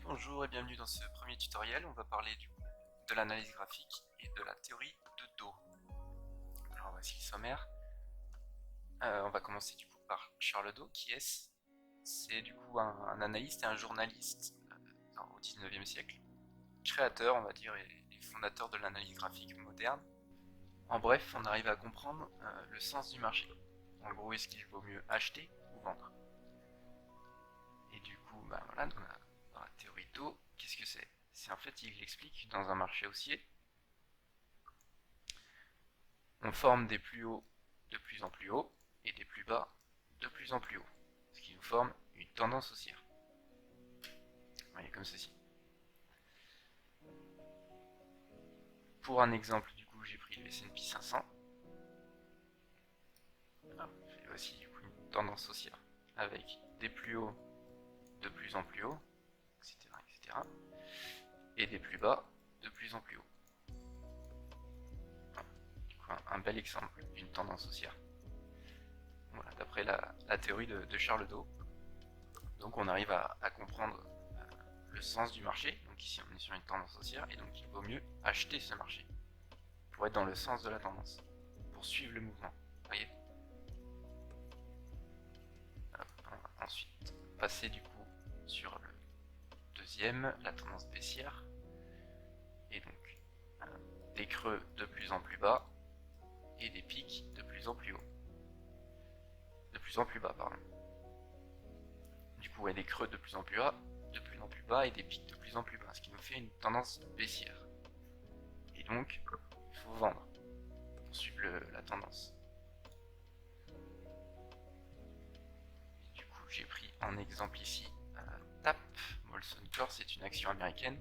Bonjour et bienvenue dans ce premier tutoriel. On va parler de l'analyse graphique et de la théorie de Do. Alors voici le sommaire. On va commencer du coup par Charles Do. Qui est-ce? C'est du coup un analyste et un journaliste au 19e siècle, créateur on va dire et fondateur de l'analyse graphique moderne. En bref, on arrive à comprendre le sens du marché. En gros, est-ce qu'il vaut mieux acheter ou vendre? Et du coup, voilà, dans la théorie de Do, qu'est-ce que c'est? C'est en fait, il explique dans un marché haussier, on forme des plus hauts de plus en plus haut et des plus bas de plus en plus haut, ce qui nous forme une tendance haussière. Vous voyez, comme ceci. Pour un exemple, du coup, j'ai pris le S&P 500. Et voici du coup une tendance haussière avec des plus hauts de plus en plus haut, etc., etc., et des plus bas de plus en plus haut. Voilà. Du coup, un bel exemple d'une tendance haussière. Voilà, d'après la théorie de Charles Do. Donc on arrive à comprendre le sens du marché. Donc ici on est sur une tendance haussière et donc il vaut mieux acheter ce marché pour être dans le sens de la tendance, pour suivre le mouvement. Vous voyez? Ensuite, passer du coup sur le deuxième, la tendance baissière. Et donc des creux de plus en plus bas et des pics de plus en plus haut. De plus en plus bas, pardon. Du coup, des creux de plus en plus bas, et des pics de plus en plus bas, ce qui nous fait une tendance baissière. Et donc, il faut vendre pour suivre la tendance. Et du coup, j'ai pris en exemple ici TAP, Molson Coors, c'est une action américaine.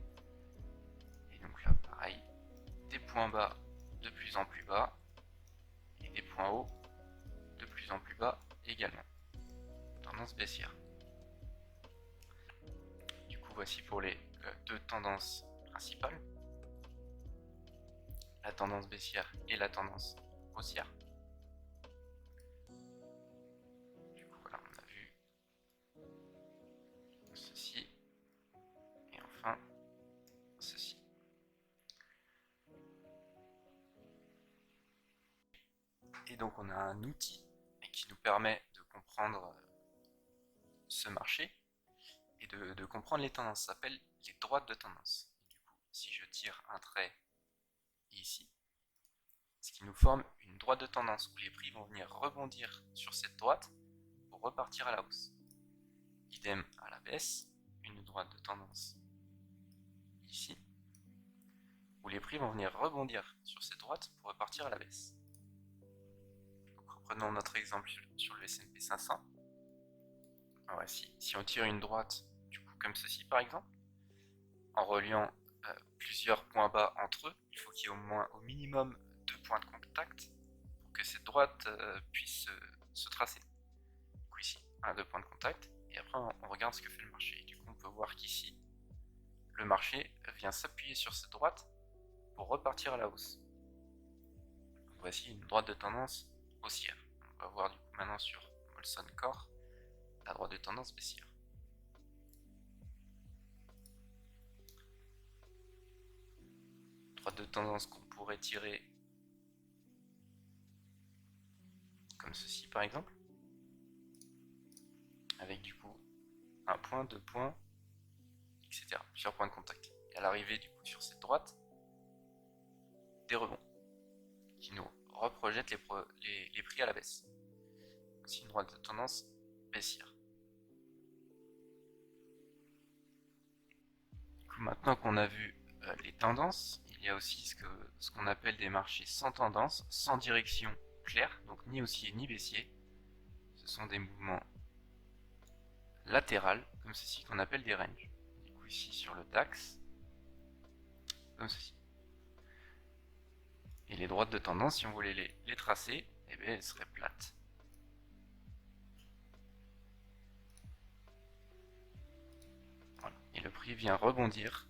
Et donc là, pareil, des points bas de plus en plus bas et des points hauts de plus en plus bas également. Tendance baissière. Du coup, voici pour les deux tendances principales, la tendance baissière et la tendance haussière. Du coup, voilà, on a vu ceci et enfin ceci. Et donc, on a un outil qui nous permet de comprendre ce marché et de comprendre les tendances. Ça s'appelle les droites de tendance. Et du coup, si je tire un trait ici, ce qui nous forme une droite de tendance où les prix vont venir rebondir sur cette droite pour repartir à la hausse. Idem à la baisse, une droite de tendance ici, où les prix vont venir rebondir sur cette droite pour repartir à la baisse. Donc reprenons notre exemple sur le S&P 500. Alors si on tire une droite, du coup comme ceci par exemple, en reliant plusieurs points bas entre eux, il faut qu'il y ait au minimum 2 points de contact pour que cette droite puisse se tracer. Donc ici, 2 points de contact, et après on regarde ce que fait le marché. Et du coup on peut voir qu'ici, le marché vient s'appuyer sur cette droite pour repartir à la hausse. Donc voici une droite de tendance haussière. On va voir du coup maintenant sur Molson Coors la droite de tendance baissière. Droite de tendance qu'on pourrait tirer comme ceci par exemple, avec du coup un point, 2 points, etc. Plusieurs points de contact. Et à l'arrivée du coup sur cette droite, des rebonds qui nous reprojettent les prix à la baisse. Aussi une droite de tendance baissière. Du coup, maintenant qu'on a vu les tendances, il y a aussi ce qu'on appelle des marchés sans tendance, sans direction claire, donc ni haussier ni baissier. Ce sont des mouvements latéraux, comme ceci, qu'on appelle des ranges. Du coup, ici sur le DAX, comme ceci. Et les droites de tendance, si on voulait les tracer, eh bien, elles seraient plates. Voilà. Et le prix vient rebondir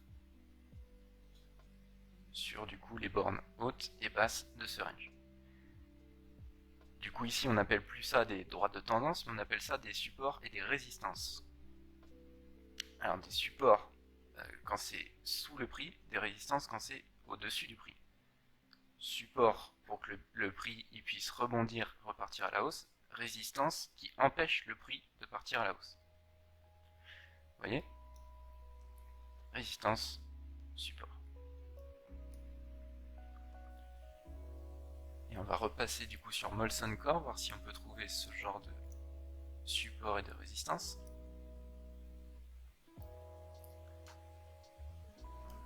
sur du coup les bornes hautes et basses de ce range. Du coup ici on n'appelle plus ça des droites de tendance, mais on appelle ça des supports et des résistances. Alors des supports, quand c'est sous le prix, des résistances quand c'est au-dessus du prix. Support pour que le prix il puisse rebondir, repartir à la hausse, résistance qui empêche le prix de partir à la hausse. Vous voyez? Résistance, support. Et on va repasser du coup sur Molson Core, voir si on peut trouver ce genre de support et de résistance.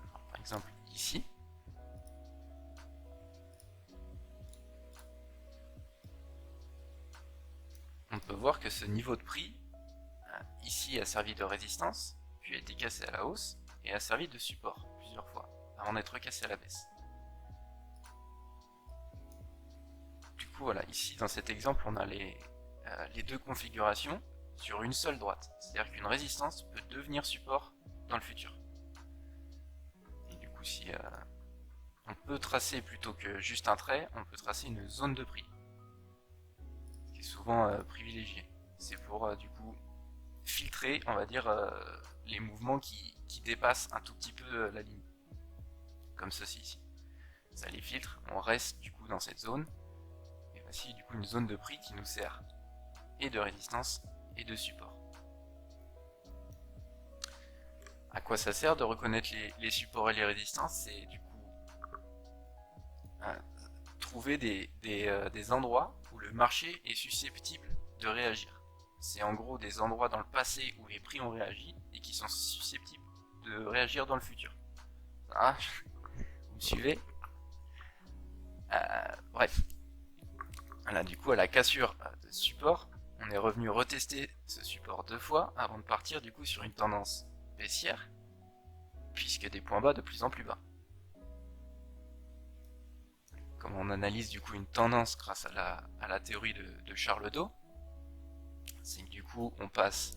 Alors, par exemple ici. On peut voir que ce niveau de prix, ici, a servi de résistance, puis a été cassé à la hausse, et a servi de support plusieurs fois, avant d'être cassé à la baisse. Du coup, voilà, ici, dans cet exemple, on a les deux configurations sur une seule droite. C'est-à-dire qu'une résistance peut devenir support dans le futur. Et du coup, si on peut tracer, plutôt que juste un trait, on peut tracer une zone de prix, ce qui est souvent privilégié. C'est pour, du coup, filtrer, on va dire, les mouvements qui dépassent un tout petit peu la ligne. Comme ceci ici. Ça les filtre, on reste du coup dans cette zone. Et voici du coup une zone de prix qui nous sert et de résistance et de support. À quoi ça sert de reconnaître les supports et les résistances? C'est du coup trouver des endroits où le marché est susceptible de réagir. C'est en gros des endroits dans le passé où les prix ont réagi et qui sont susceptibles de réagir dans le futur. Ah, vous me suivez? Bref. Voilà, du coup, à la cassure de support, on est revenu retester ce support 2 fois avant de partir du coup sur une tendance baissière, puisque des points bas de plus en plus bas. Comme on analyse du coup une tendance grâce à la théorie de Charles Dow, c'est que du coup on passe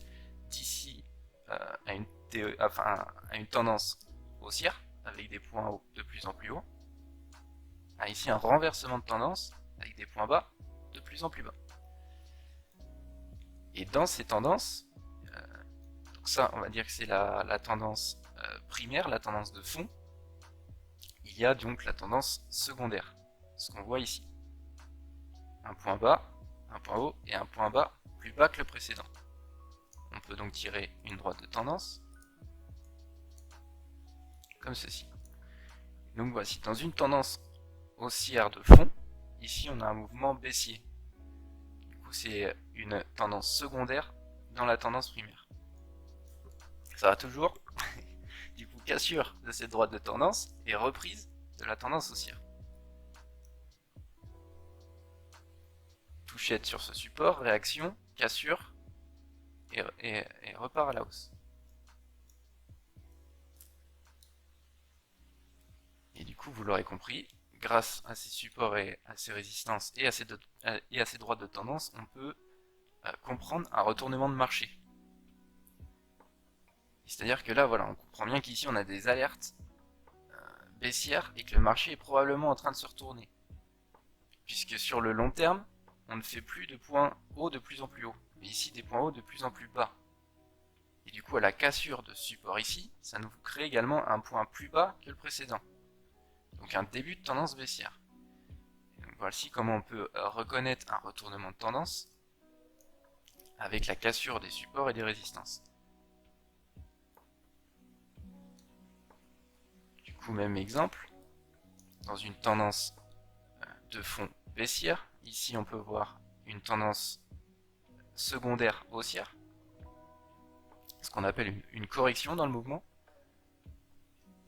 d'ici à une tendance haussière avec des points hauts de plus en plus hauts, à ici un renversement de tendance avec des points bas de plus en plus bas. Et dans ces tendances, donc ça on va dire que c'est la tendance primaire, la tendance de fond, il y a donc la tendance secondaire, ce qu'on voit ici. Un point bas, un point haut et un point bas plus bas que le précédent. On peut donc tirer une droite de tendance, comme ceci. Donc voici, dans une tendance haussière de fond, ici on a un mouvement baissier. Du coup c'est une tendance secondaire dans la tendance primaire. Ça va toujours. Du coup cassure de cette droite de tendance et reprise de la tendance haussière. Touchette sur ce support, réaction, cassure et repart à la hausse. Et du coup, vous l'aurez compris, grâce à ces supports et à ces résistances et à ces droites de tendance, on peut comprendre un retournement de marché. C'est-à-dire que là, voilà, on comprend bien qu'ici on a des alertes baissières et que le marché est probablement en train de se retourner. Puisque sur le long terme, on ne fait plus de points hauts de plus en plus hauts, mais ici des points hauts de plus en plus bas. Et du coup, à la cassure de ce support ici, ça nous crée également un point plus bas que le précédent. Donc un début de tendance baissière. Et donc voici comment on peut reconnaître un retournement de tendance avec la cassure des supports et des résistances. Du coup, même exemple, dans une tendance de fond baissière, ici on peut voir une tendance secondaire haussière, ce qu'on appelle une correction dans le mouvement.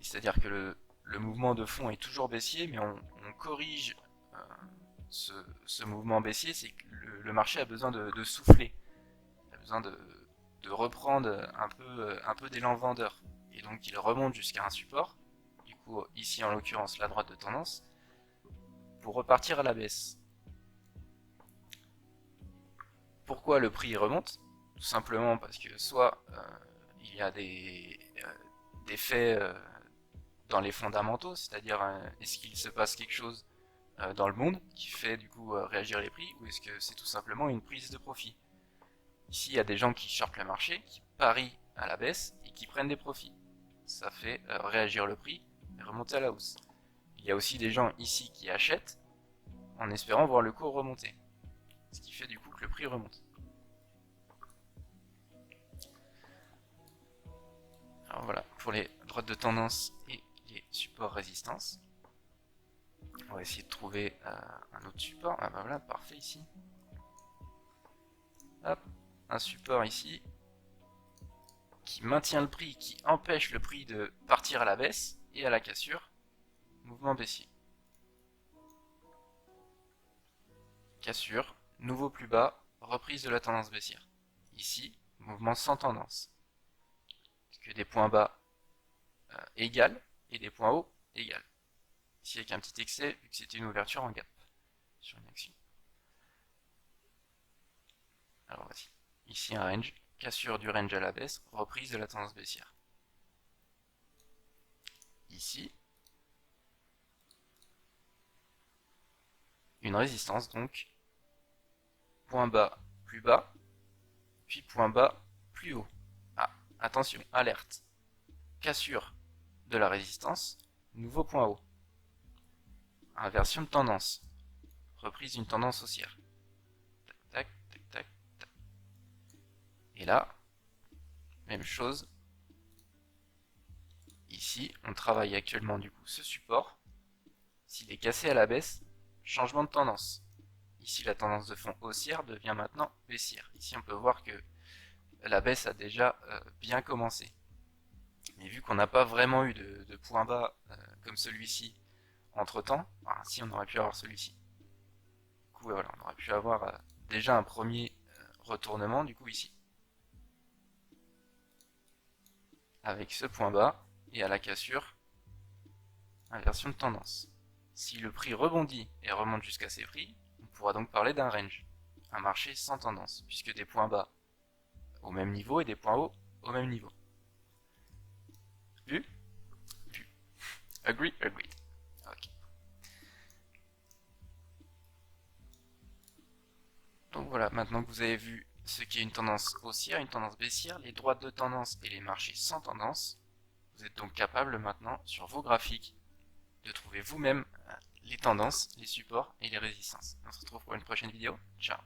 C'est-à-dire que le mouvement de fond est toujours baissier, mais on corrige ce mouvement baissier, c'est que le marché a besoin de souffler, il a besoin de reprendre un peu d'élan vendeur. Et donc il remonte jusqu'à un support, du coup ici en l'occurrence la droite de tendance, pour repartir à la baisse. Pourquoi le prix remonte? Tout simplement parce que soit il y a des faits dans les fondamentaux, c'est-à-dire est-ce qu'il se passe quelque chose dans le monde qui fait du coup réagir les prix, ou est-ce que c'est tout simplement une prise de profit? Ici il y a des gens qui shortent le marché, qui parient à la baisse et qui prennent des profits. ça fait réagir le prix et remonter à la hausse. Il y a aussi des gens ici qui achètent en espérant voir le cours remonter, ce qui fait du coup que le prix remonte. Alors voilà, pour les droites de tendance et les supports résistance. On va essayer de trouver un autre support. Ah bah voilà, parfait ici. Hop, un support ici qui maintient le prix, qui empêche le prix de partir à la baisse et à la cassure, mouvement baissier. Cassure, nouveau plus bas, reprise de la tendance baissière. Ici, mouvement sans tendance. Que des points bas égales et des points hauts égales. Ici avec un petit excès, vu que c'était une ouverture en gap sur une action. Alors voici. Ici un range, cassure du range à la baisse, reprise de la tendance baissière. Ici, une résistance donc, point bas, puis point bas, plus haut. Ah, attention, alerte. Cassure de la résistance, nouveau point haut. Inversion de tendance, reprise d'une tendance haussière. Tac, tac, tac, tac. Et là, même chose. Ici, on travaille actuellement du coup ce support. S'il est cassé à la baisse, changement de tendance. Ici, la tendance de fond haussière devient maintenant baissière. Ici, on peut voir que la baisse a déjà bien commencé. Mais vu qu'on n'a pas vraiment eu de point bas comme celui-ci entre temps, si on aurait pu avoir celui-ci. Du coup, voilà, on aurait pu avoir déjà un premier retournement du coup ici. Avec ce point bas et à la cassure, inversion de tendance. Si le prix rebondit et remonte jusqu'à ces prix, on pourra donc parler d'un range, un marché sans tendance, puisque des points bas au même niveau et des points hauts au même niveau. Vu? Vu. Agree? Agreed. Ok. Donc voilà, maintenant que vous avez vu ce qu'est une tendance haussière, une tendance baissière, les droites de tendance et les marchés sans tendance, vous êtes donc capable maintenant, sur vos graphiques, de trouver vous-même les tendances, les supports et les résistances. On se retrouve pour une prochaine vidéo. Ciao.